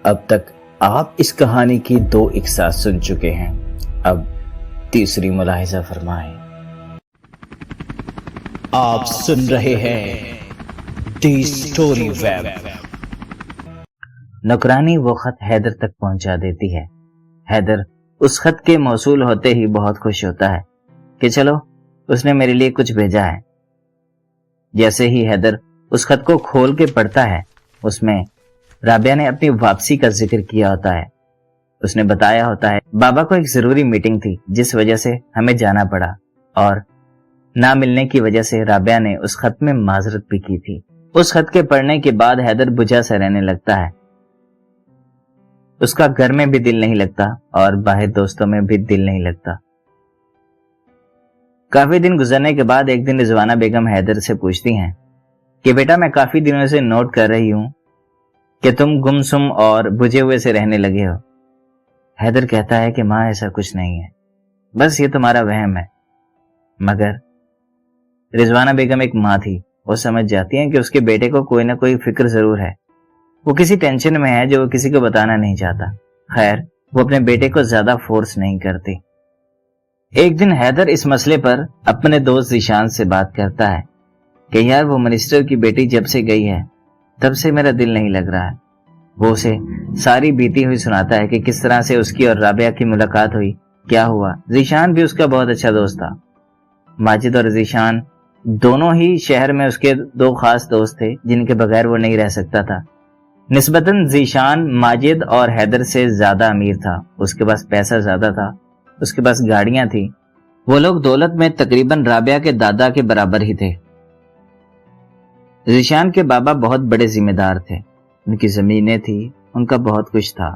اب تک آپ اس کہانی کی 2 اقساط سن چکے ہیں، اب تیسری ملاحظہ فرمائیں۔ آپ سن رہے ہیں دی اسٹوری ویب۔ نوکرانی وہ خط حیدر تک پہنچا دیتی ہے۔ حیدر اس خط کے موصول ہوتے ہی بہت خوش ہوتا ہے کہ چلو اس نے میرے لیے کچھ بھیجا ہے۔ جیسے ہی حیدر اس خط کو کھول کے پڑھتا ہے، اس میں رابعہ نے اپنی واپسی کا ذکر کیا ہوتا ہے۔ اس نے بتایا ہوتا ہے بابا کو ایک ضروری میٹنگ تھی جس وجہ سے ہمیں جانا پڑا، اور نہ ملنے کی وجہ سے رابعہ نے اس خط میں معذرت بھی کی تھی۔ اس خط کے پڑھنے کے بعد حیدر بجھا سا رہنے لگتا ہے۔ اس کا گھر میں بھی دل نہیں لگتا اور باہر دوستوں میں بھی دل نہیں لگتا۔ کافی دن گزرنے کے بعد ایک دن رضوانہ بیگم حیدر سے پوچھتی ہیں کہ بیٹا میں کافی دنوں سے نوٹ کر رہی ہوں کہ تم گمسم اور بجھے ہوئے سے رہنے لگے ہو۔ حیدر کہتا ہے کہ ماں ایسا کچھ نہیں ہے، بس یہ تمہارا وہم ہے۔ مگر رضوانہ بیگم ایک ماں تھی، وہ سمجھ جاتی ہیں کہ اس کے بیٹے کو کوئی نہ کوئی فکر ضرور ہے، وہ کسی ٹینشن میں ہے جو وہ کسی کو بتانا نہیں چاہتا۔ خیر وہ اپنے بیٹے کو زیادہ فورس نہیں کرتی۔ ایک دن حیدر اس مسئلے پر اپنے دوست ذیشان سے بات کرتا ہے کہ یار وہ منسٹر کی بیٹی جب سے گئی ہے تب سے میرا دل نہیں لگ رہا ہے۔ وہ اسے ساری بیتی ہوئی سناتا ہے کہ کس طرح سے اس کی اور رابعہ کی ملاقات ہوئی، کیا ہوا۔ ذیشان بھی اس کا بہت اچھا دوست تھا۔ ماجد اور ذیشان دونوں ہی شہر میں اس کے 2 خاص دوست تھے جن کے بغیر وہ نہیں رہ سکتا تھا۔ نسبتاً ذیشان ماجد اور حیدر سے زیادہ امیر تھا، اس کے پاس پیسہ زیادہ تھا، اس کے پاس گاڑیاں تھیں۔ وہ لوگ دولت میں تقریباً رابعہ کے دادا کے برابر ہی تھے۔ ذیشان کے بابا بہت بڑے ذمہ دار تھے، ان کی زمینیں تھی، ان کا بہت کچھ تھا۔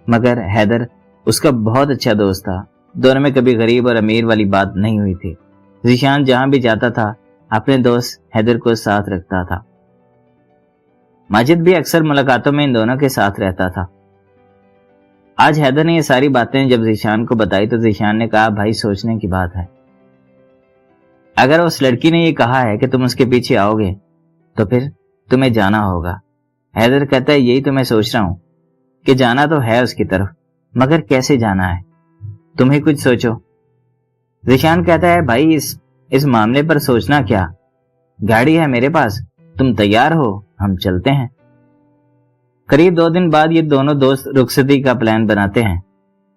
مگر حیدر اس کا بہت اچھا دوست تھا، دونوں میں کبھی غریب اور امیر والی بات نہیں ہوئی تھی۔ ذیشان جہاں بھی جاتا تھا اپنے دوست حیدر کو ساتھ رکھتا تھا۔ ماجد بھی اکثر ملاقاتوں میں ان دونوں کے ساتھ رہتا تھا۔ آج حیدر نے یہ ساری باتیں جب ذیشان کو بتائی تو ذیشان نے کہا بھائی سوچنے کی بات ہے، اگر اس لڑکی نے یہ کہا ہے کہ تم اس کے پیچھے آؤ گے تو پھر تمہیں جانا ہوگا۔ حیدر کہتا ہے یہی تو میں سوچ رہا ہوں کہ جانا تو ہے اس کی طرف، مگر کیسے جانا ہے، تم ہی کچھ سوچو۔ ذیشان کہتا ہے بھائی اس معاملے پر سوچنا کیا، گاڑی ہے میرے پاس، تم تیار ہو ہم چلتے ہیں۔ قریب 2 دن بعد یہ دونوں دوست رخصتی کا پلان بناتے ہیں۔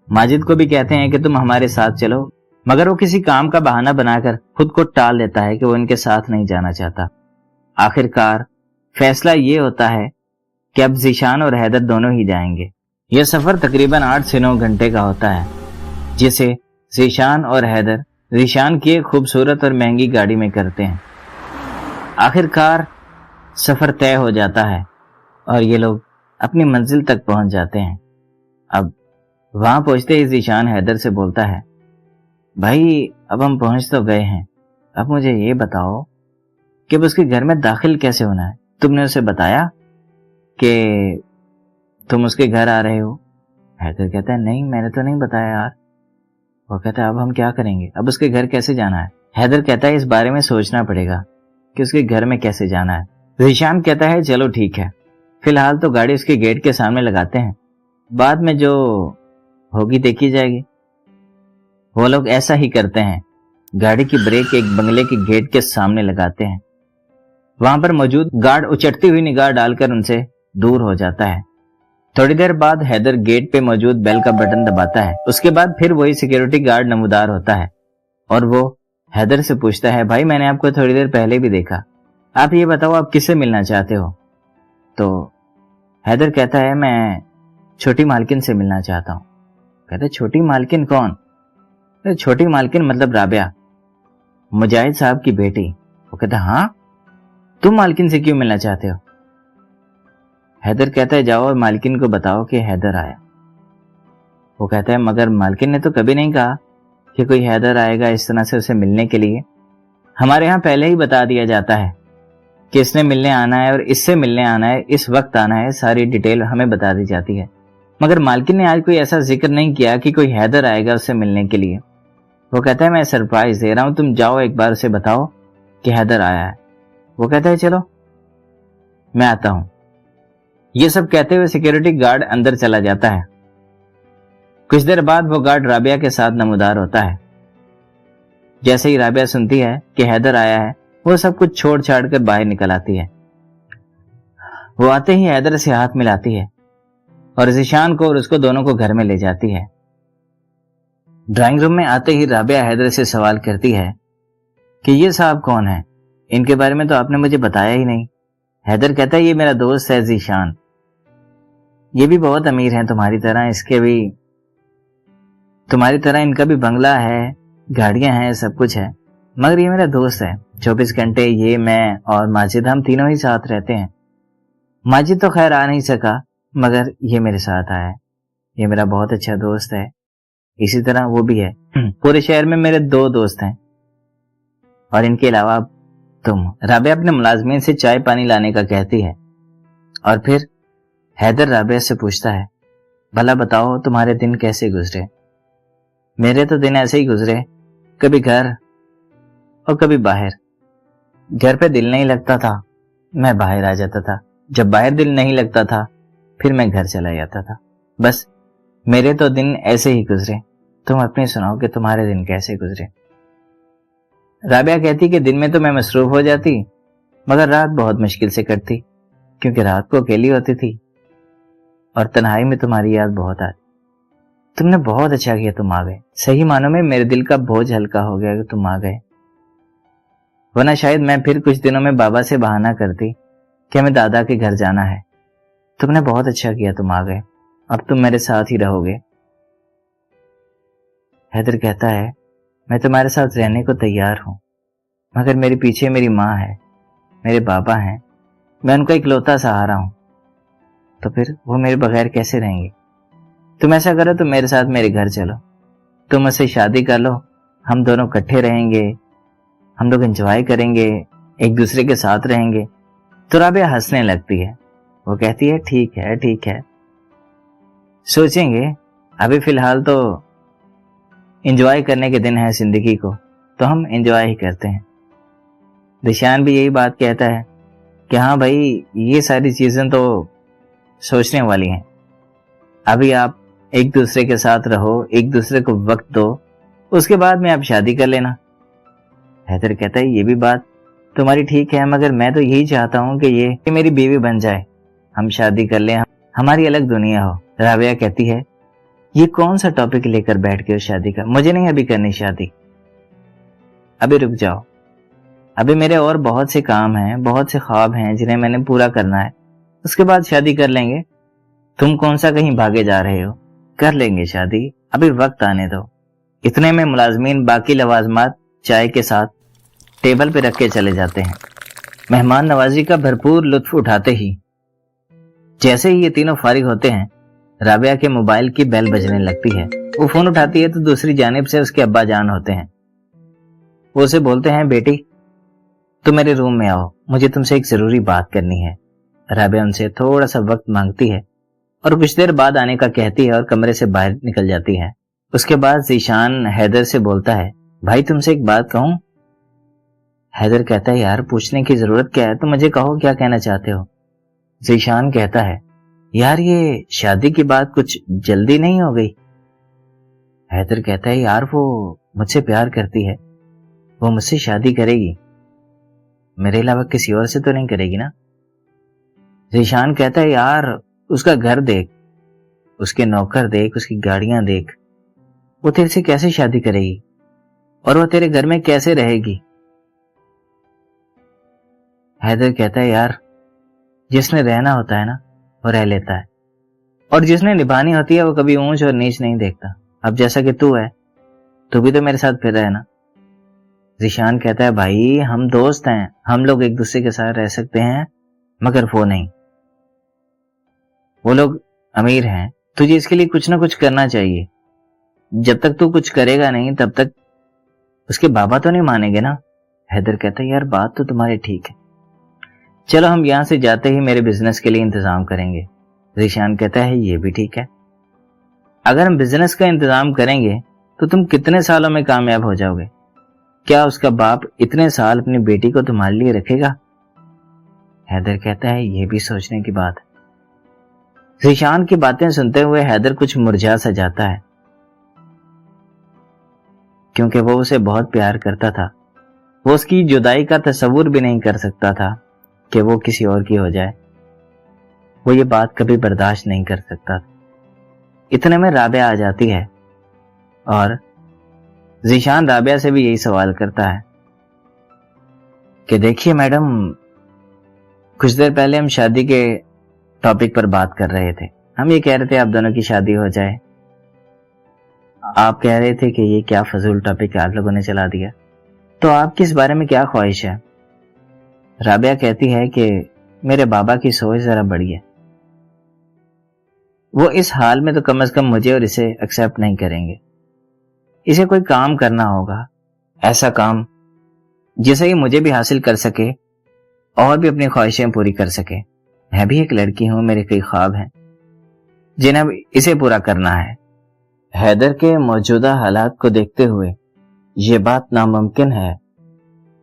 ماجد کو بھی کہتے ہیں کہ تم ہمارے ساتھ چلو، مگر وہ کسی کام کا بہانہ بنا کر خود کو ٹال دیتا ہے کہ وہ ان کے ساتھ نہیں جانا چاہتا۔ آخر کار فیصلہ یہ ہوتا ہے کہ اب ذیشان اور حیدر دونوں ہی جائیں گے۔ یہ سفر تقریباً 8 سے 9 گھنٹے کا ہوتا ہے، جسے ذیشان اور حیدر ذیشان کی ایک خوبصورت اور مہنگی گاڑی میں کرتے ہیں۔ آخر کار سفر طے ہو جاتا ہے اور یہ لوگ اپنی منزل تک پہنچ جاتے ہیں۔ اب وہاں پہنچتے ہی ذیشان حیدر سے بولتا ہے بھائی اب ہم پہنچ تو گئے ہیں، اب مجھے یہ بتاؤ کہ اب اس کے گھر میں داخل کیسے ہونا ہے، تم نے اسے بتایا کہ تم اس کے گھر آ رہے ہو؟ حیدر کہتا ہے نہیں میں نے تو نہیں بتایا یار۔ وہ کہتا ہے اب ہم کیا کریں گے، اب اس کے گھر کیسے جانا ہے؟ حیدر کہتا ہے اس بارے میں سوچنا پڑے گا کہ اس کے گھر میں کیسے جانا ہے۔ ذیشان کہتا ہے چلو ٹھیک ہے، فی الحال تو گاڑی اس کے گیٹ کے سامنے لگاتے ہیں، بعد میں جو ہوگی دیکھی جائے گی۔ وہ لوگ ایسا ہی کرتے ہیں، گاڑی کی بریک ایک بنگلے کے گیٹ کے سامنے لگاتے ہیں۔ وہاں پر موجود گارڈ اچٹتی ہوئی نگاہ ڈال کر ان سے دور ہو جاتا ہے۔ تھوڑی دیر بعد حیدر گیٹ پہ موجود بیل کا بٹن دباتا ہے، اس کے بعد پھر وہی سیکیورٹی گارڈ نمودار ہوتا ہے اور وہ حیدر سے پوچھتا ہے بھائی میں نے آپ کو تھوڑی دیر پہلے بھی دیکھا، آپ یہ بتاؤ آپ کس سے ملنا چاہتے ہو؟ تو حیدر کہتا ہے میں چھوٹی مالکن سے ملنا چاہتا ہوں۔ کہتا ہے چھوٹی مالکن کون؟ چھوٹی مالکن مطلب رابعہ، مجاہد صاحب کی بیٹی۔ وہ کہتا ہے ہاں تم مالکن سے کیوں ملنا چاہتے ہو؟ حیدر کہتا ہے جاؤ اور مالکن کو بتاؤ کہ حیدر آیا۔ وہ کہتا ہے مگر مالکن نے تو کبھی نہیں کہا کہ کوئی حیدر آئے گا اس طرح سے اسے ملنے کے لیے، ہمارے ہاں پہلے ہی بتا دیا جاتا ہے کہ اس نے ملنے آنا ہے اور اس سے ملنے آنا ہے، اس وقت آنا ہے، ساری ڈیٹیل ہمیں بتا دی جاتی ہے، مگر مالکن نے آج کوئی ایسا ذکر نہیں کیا کہ کوئی حیدر آئے گا اس سے ملنے کے لیے۔ وہ کہتا ہے میں سرپرائز دے رہا ہوں، تم جاؤ ایک بار اسے بتاؤ کہ حیدر آیا ہے۔ وہ کہتا ہے چلو میں آتا ہوں۔ یہ سب کہتے ہوئے سیکورٹی گارڈ اندر چلا جاتا ہے۔ کچھ دیر بعد وہ گارڈ رابعہ کے ساتھ نمودار ہوتا ہے۔ جیسے ہی رابعہ سنتی ہے کہ حیدر آیا ہے، وہ سب کچھ چھوڑ چھاڑ کر باہر نکل آتی ہے۔ وہ آتے ہی حیدر سے ہاتھ ملاتی ہے اور ذیشان کو اور اس کو دونوں کو گھر میں لے جاتی ہے۔ ڈرائنگ روم میں آتے ہی رابعہ حیدر سے سوال کرتی ہے کہ یہ صاحب کون ہے؟ ان کے بارے میں تو آپ نے مجھے بتایا ہی نہیں۔ حیدر کہتا ہے یہ میرا دوست ہے ذیشان، یہ بھی بہت امیر ہیں تمہاری طرح، تمہاری طرح ان کا بھی بنگلہ ہے، گاڑیاں ہیں، سب کچھ ہے، مگر یہ میرا دوست ہے۔ 24 گھنٹے یہ، میں اور ماجد، ہم تینوں ہی ساتھ رہتے ہیں۔ ماجد تو خیر آ نہیں سکا، مگر یہ میرے ساتھ آیا ہے۔ یہ میرا بہت اچھا دوست ہے، اسی طرح وہ بھی ہے۔ پورے شہر میں میرے 2 دوست ہیں اور ان کے علاوہ تم۔ رابعہ اپنے ملازمین سے چائے پانی لانے کا کہتی ہے اور پھر حیدر رابعہ سے پوچھتا ہے بھلا بتاؤ تمہارے دن کیسے گزرے؟ میرے تو دن ایسے ہی گزرے، کبھی گھر اور کبھی باہر۔ گھر پہ دل نہیں لگتا تھا، میں باہر آ جاتا تھا، جب باہر دل نہیں لگتا تھا پھر میں گھر چلا جاتا تھا۔ بس میرے تو دن ایسے ہی گزرے، تم اپنی سناؤ کہ تمہارے دن کیسے گزرے؟ رابعہ کہتی کہ دن میں تو میں مصروف ہو جاتی، مگر رات بہت مشکل سے کٹتی، کیونکہ رات کو اکیلی ہوتی تھی اور تنہائی میں تمہاری یاد بہت آتی۔ تم نے بہت اچھا کیا تم آ گئے، صحیح معنوں میں میرے دل کا بوجھ ہلکا ہو گیا کہ تم آ گئے، ورنہ شاید میں پھر کچھ دنوں میں بابا سے بہانہ کرتی کہ ہمیں دادا کے گھر جانا ہے۔ تم نے بہت اچھا کیا تم آ گئے، اب تم میرے ساتھ ہی رہو گے۔ حیدر کہتا ہے میں تمہارے ساتھ رہنے کو تیار ہوں، مگر میرے پیچھے میری ماں ہے، میرے بابا ہیں، میں ان کا اکلوتا سہارا ہوں، تو پھر وہ میرے بغیر کیسے رہیں گے؟ تم ایسا کرو تو میرے ساتھ میرے گھر چلو، تم مجھ سے شادی کر لو، ہم دونوں اکٹھے رہیں گے، ہم لوگ انجوائے کریں گے، ایک دوسرے کے ساتھ رہیں گے۔ تو رابعہ ہنسنے لگتی ہے، وہ کہتی ہے ٹھیک ہے، سوچیں گے، ابھی فی الحال تو انجوائے کرنے کے دن ہے زندگی کو، تو ہم انجوائے ہی کرتے ہیں۔ ذیشان بھی یہی بات کہتا ہے کہ ہاں بھائی یہ ساری چیزیں تو سوچنے والی ہیں، ابھی آپ ایک دوسرے کے ساتھ رہو، ایک دوسرے کو وقت دو، اس کے بعد میں آپ شادی کر لینا۔ حیدر کہتا ہے یہ بھی بات تمہاری ٹھیک ہے، مگر میں تو یہی چاہتا ہوں کہ یہ میری بیوی بن جائے، ہم شادی کر لیں، ہماری الگ دنیا ہو۔ رابعہ کہتی ہے یہ کون سا ٹاپک لے کر بیٹھ کے شادی کا؟ مجھے نہیں ابھی کرنی شادی، ابھی رک جاؤ، ابھی میرے اور بہت سے کام ہیں، بہت سے خواب ہیں جنہیں میں نے پورا کرنا ہے، اس کے بعد شادی کر لیں گے۔ تم کون سا کہیں بھاگے جا رہے ہو؟ کر لیں گے شادی، ابھی وقت آنے دو۔ اتنے میں ملازمین باقی لوازمات چائے کے ساتھ ٹیبل پہ رکھ کے چلے جاتے ہیں۔ مہمان نوازی کا بھرپور لطف اٹھاتے ہی جیسے ہی یہ تینوں فارغ ہوتے ہیں، رابعہ کے موبائل کی بیل بجنے لگتی ہے۔ وہ فون اٹھاتی ہے تو دوسری جانب سے اس کے ابا جان ہوتے ہیں۔ وہ اسے بولتے ہیں بیٹی تم میرے روم میں آؤ، مجھے تم سے ایک ضروری بات کرنی ہے۔ رابعہ ان سے تھوڑا سا وقت مانگتی ہے اور کچھ دیر بعد آنے کا کہتی ہے اور کمرے سے باہر نکل جاتی ہے۔ اس کے بعد ذیشان حیدر سے بولتا ہے بھائی تم سے ایک بات کہوں؟ حیدر کہتا ہے یار پوچھنے کی ضرورت کیا ہے، تم مجھے کہو کیا کہنا چاہتے ہو۔ ذیشان کہتا ہے یار یہ شادی کی بات کچھ جلدی نہیں ہو گئی؟ حیدر کہتا ہے یار وہ مجھ سے پیار کرتی ہے، وہ مجھ سے شادی کرے گی، میرے علاوہ کسی اور سے تو نہیں کرے گی نا؟ ذیشان کہتا ہے یار اس کا گھر دیکھ، اس کے نوکر دیکھ، اس کی گاڑیاں دیکھ، وہ تیرے سے کیسے شادی کرے گی اور وہ تیرے گھر میں کیسے رہے گی؟ حیدر کہتا ہے یار جس نے رہنا ہوتا ہے نا وہ رہ لیتا ہے، اور جس نے نبھانی ہوتی ہے وہ کبھی اونچ اور نیچ نہیں دیکھتا۔ اب جیسا کہ تو ہے، تو بھی تو میرے ساتھ پھر رہے نا۔ ذیشان کہتا ہے بھائی ہم دوست ہیں، ہم لوگ ایک دوسرے کے ساتھ رہ سکتے ہیں، مگر وہ نہیں، وہ لوگ امیر ہیں، تجھے اس کے لیے کچھ نہ کچھ کرنا چاہیے۔ جب تک تو کچھ کرے گا نہیں تب تک اس کے بابا تو نہیں مانیں گے نا۔ حیدر کہتا ہے یار بات تو تمہاری ٹھیک ہے، چلو ہم یہاں سے جاتے ہی میرے بزنس کے لیے انتظام کریں گے۔ ذیشان کہتا ہے یہ بھی ٹھیک ہے، اگر ہم بزنس کا انتظام کریں گے تو تم کتنے سالوں میں کامیاب ہو جاؤ گے؟ کیا اس کا باپ اتنے سال اپنی بیٹی کو تمہارے لیے رکھے گا؟ حیدر کہتا ہے یہ بھی سوچنے کی بات ہے، ذیشان کی باتیں سنتے ہوئے حیدر کچھ مرجھا سا جاتا ہے، کیونکہ وہ اسے بہت پیار کرتا تھا۔ وہ اس کی جدائی کا تصور بھی نہیں کر سکتا تھا کہ وہ کسی اور کی ہو جائے۔ وہ یہ بات کبھی برداشت نہیں کر سکتا تھا۔ اتنے میں رابعہ آ جاتی ہے اور ذیشان رابعہ سے بھی یہی سوال کرتا ہے کہ دیکھیے میڈم، کچھ دیر پہلے ہم شادی کے ٹاپک پر بات کر رہے تھے، ہم یہ کہہ رہے تھے آپ دونوں کی شادی ہو جائے۔ آپ کہہ رہے تھے کہ یہ کیا فضول ٹاپک آپ لوگوں نے چلا دیا، تو آپ کی اس بارے میں کیا خواہش ہے؟ رابعہ کہتی ہے کہ میرے بابا کی سوچ ذرا بڑی ہے، وہ اس حال میں تو کم از کم مجھے اور اسے ایکسیپٹ نہیں کریں گے۔ اسے کوئی کام کرنا ہوگا، ایسا کام جسے یہ مجھے بھی حاصل کر سکے اور بھی اپنی خواہشیں پوری کر سکے۔ میں بھی ایک لڑکی ہوں، میرے کئی خواب ہیں جنہیں اسے پورا کرنا ہے۔ حیدر کے موجودہ حالات کو دیکھتے ہوئے یہ بات ناممکن ہے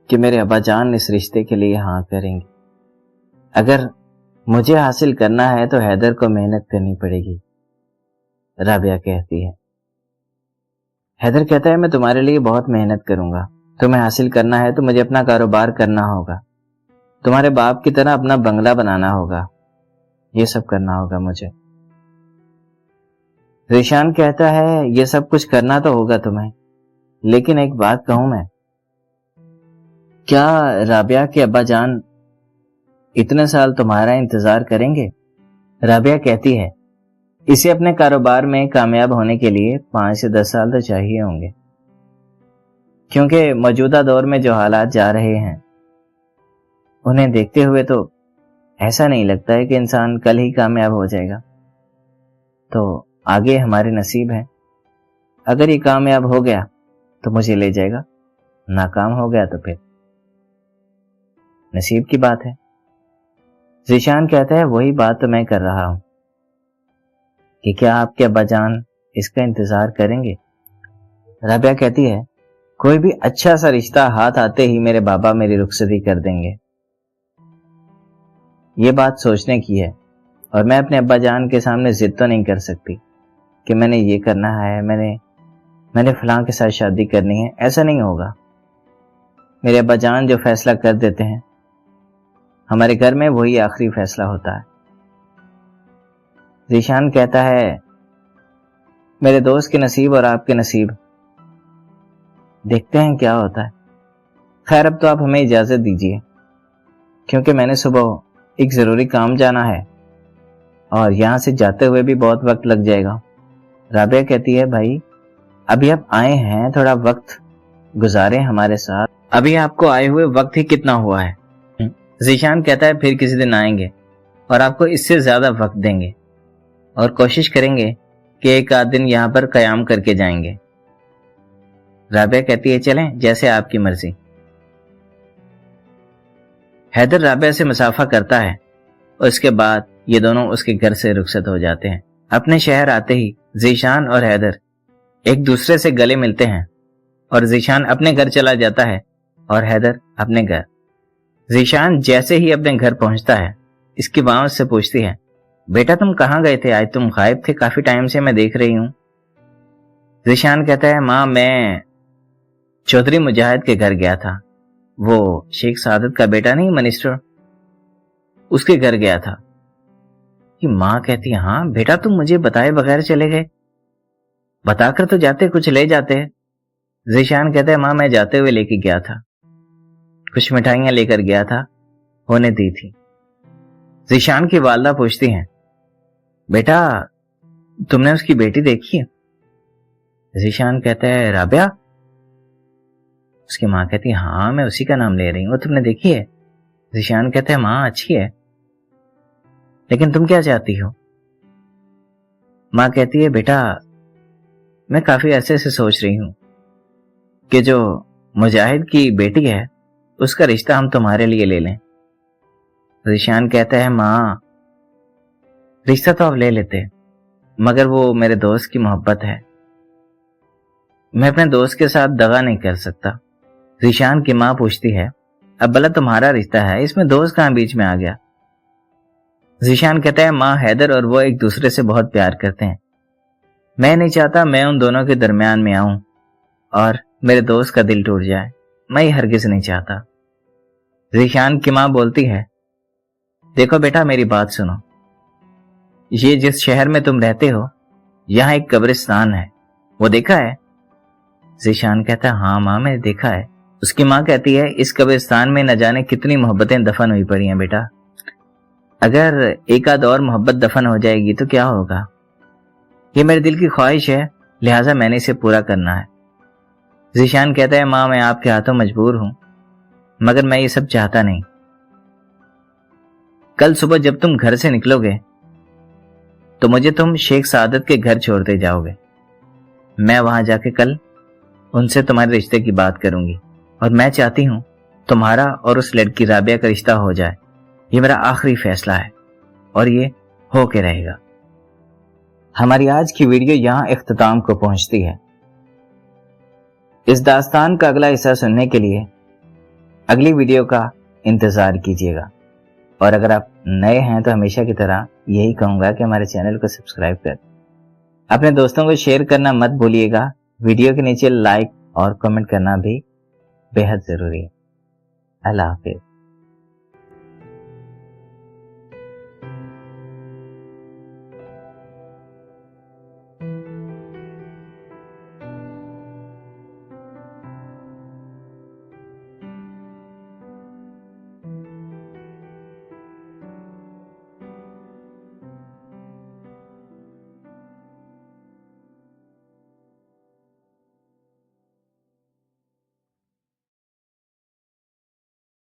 کہ میرے ابا جان اس رشتے کے لیے ہاں کریں گے۔ اگر مجھے حاصل کرنا ہے تو حیدر کو محنت کرنی پڑے گی، رابعہ کہتی ہے۔ حیدر کہتا ہے میں تمہارے لیے بہت محنت کروں گا، تمہیں حاصل کرنا ہے تو مجھے اپنا کاروبار کرنا ہوگا، تمہارے باپ کی طرح اپنا بنگلہ بنانا ہوگا، یہ سب کرنا ہوگا مجھے۔ ذیشان کہتا ہے یہ سب کچھ کرنا تو ہوگا تمہیں، لیکن ایک بات کہوں میں، کیا رابعہ کے ابا جان اتنے سال تمہارا انتظار کریں گے؟ رابعہ کہتی ہے اسے اپنے کاروبار میں کامیاب ہونے کے لیے 5 سے 10 سال تو چاہیے ہوں گے، کیونکہ موجودہ دور میں جو حالات جا رہے ہیں انہیں دیکھتے ہوئے تو ایسا نہیں لگتا ہے کہ انسان کل ہی کامیاب ہو جائے گا۔ تو آگے ہمارے نصیب ہیں، اگر یہ کامیاب ہو گیا تو مجھے لے جائے گا، ناکام ہو گیا تو پھر نصیب کی بات ہے۔ ذیشان کہتا ہے وہی بات تو میں کر رہا ہوں کہ کیا آپ کے ابا جان اس کا انتظار کریں گے؟ رابعہ کہتی ہے کوئی بھی اچھا سا رشتہ ہاتھ آتے ہی میرے بابا میری رخصتی کر دیں گے۔ یہ بات سوچنے کی ہے، اور میں اپنے ابا جان کے سامنے ضد تو نہیں کر سکتی کہ میں نے یہ کرنا ہے، میں نے فلاں کے ساتھ شادی کرنی ہے۔ ایسا نہیں ہوگا۔ میرے ابا جان جو فیصلہ کر دیتے ہیں ہمارے گھر میں وہی آخری فیصلہ ہوتا ہے۔ ذیشان کہتا ہے میرے دوست کے نصیب اور آپ کے نصیب، دیکھتے ہیں کیا ہوتا ہے۔ خیر اب تو آپ ہمیں اجازت دیجیے، کیونکہ میں نے صبح ایک ضروری کام جانا ہے اور یہاں سے جاتے ہوئے بھی بہت وقت لگ جائے گا۔ رابعہ کہتی ہے بھائی ابھی آپ آئے ہیں، تھوڑا وقت گزاریں ہمارے ساتھ، ابھی آپ کو آئے ہوئے وقت ہی کتنا ہوا ہے۔ ذیشان کہتا ہے پھر کسی دن آئیں گے اور آپ کو اس سے زیادہ وقت دیں گے اور کوشش کریں گے کہ ایک آدھ دن یہاں پر قیام کر کے جائیں گے۔ رابعہ کہتی ہے چلیں جیسے آپ کی مرضی۔ حیدر رابعہ سے مصافحہ کرتا ہے اور اس کے بعد یہ دونوں اس کے گھر سے رخصت ہو جاتے ہیں۔ اپنے شہر آتے ہی ذیشان اور حیدر ایک دوسرے سے گلے ملتے ہیں اور ذیشان اپنے گھر چلا جاتا ہے اور حیدر اپنے گھر۔ ذیشان جیسے ہی اپنے گھر پہنچتا ہے اس کی ماں اس سے پوچھتی ہے بیٹا تم کہاں گئے تھے؟ آج تم غائب تھے، کافی ٹائم سے میں دیکھ رہی ہوں۔ ذیشان کہتا ہے ماں میں چودھری مجاہد کے گھر گیا تھا، وہ شیخ سعادت کا بیٹا نہیں منسٹر، اس کے گھر گیا تھا۔ کہ ماں کہتی ہے ہاں بیٹا تم مجھے بتائے بغیر چلے گئے، بتا کر تو جاتے، کچھ لے جاتے۔ ذیشان کہتا ہے ماں میں جاتے ہوئے لے کے گیا تھا، کچھ مٹھائیاں لے کر گیا تھا، ہونے دی تھی۔ ذیشان کی والدہ پوچھتی ہیں بیٹا تم نے اس کی بیٹی دیکھی ہے؟ ذیشان کہتا ہے رابعہ؟ اس کی ماں کہتی ہے ہاں میں اسی کا نام لے رہی ہوں، وہ تم نے دیکھی ہے؟ ذیشان کہتا ہے ماں اچھی ہے، لیکن تم کیا چاہتی ہو؟ ماں کہتی ہے بیٹا میں کافی عرصے سے سوچ رہی ہوں کہ جو مجاہد کی بیٹی ہے اس کا رشتہ ہم تمہارے لیے لے لیں۔ ذیشان کہتا ہے ماں رشتہ تو آپ لے لیتے، مگر وہ میرے دوست کی محبت ہے، میں اپنے دوست کے ساتھ دغا نہیں کر سکتا۔ ذیشان کی ماں پوچھتی ہے اب بھلا تمہارا رشتہ ہے، اس میں دوست کہاں بیچ میں آ گیا؟ ذیشان کہتا ہے ماں حیدر اور وہ ایک دوسرے سے بہت پیار کرتے ہیں. میں نہیں چاہتا میں ان دونوں کے درمیان میں آؤں اور میرے دوست کا دل ٹوٹ جائے. میں یہ ہرگز نہیں چاہتا. ذیشان کی ماں بولتی ہے دیکھو بیٹا میری بات سنو. یہ جس شہر میں تم رہتے ہو یہاں ایک قبرستان ہے, وہ دیکھا ہے؟ ذیشان کہتا ہے ہاں ماں میں نے دیکھا ہے. اس کی ماں کہتی ہے اس قبرستان میں نہ جانے کتنی محبتیں دفن ہوئی پڑی ہیں بیٹا. اگر ایک آدھ اور محبت دفن ہو جائے گی تو کیا ہوگا؟ یہ میرے دل کی خواہش ہے, لہٰذا میں نے اسے پورا کرنا ہے. ذیشان کہتا ہے ماں میں آپ کے ہاتھوں مجبور ہوں, مگر میں یہ سب چاہتا نہیں. کل صبح جب تم گھر سے نکلو گے تو مجھے تم شیخ سعادت کے گھر چھوڑتے جاؤ گے. میں وہاں جا کے کل ان سے تمہارے رشتے کی بات کروں گی, اور میں چاہتی ہوں تمہارا اور اس لڑکی رابعہ کا رشتہ ہو جائے. یہ میرا آخری فیصلہ ہے اور یہ ہو کے رہے گا. ہماری آج کی ویڈیو یہاں اختتام کو پہنچتی ہے. اس داستان کا اگلا حصہ سننے کے لیے اگلی ویڈیو کا انتظار کیجیے گا. اور اگر آپ نئے ہیں تو ہمیشہ کی طرح یہی کہوں گا کہ ہمارے چینل کو سبسکرائب کر دیں. اپنے دوستوں کو شیئر کرنا مت بھولیے گا. ویڈیو کے نیچے لائک اور کمنٹ کرنا بھی بے حد ضروری ہے. اللہ حافظ.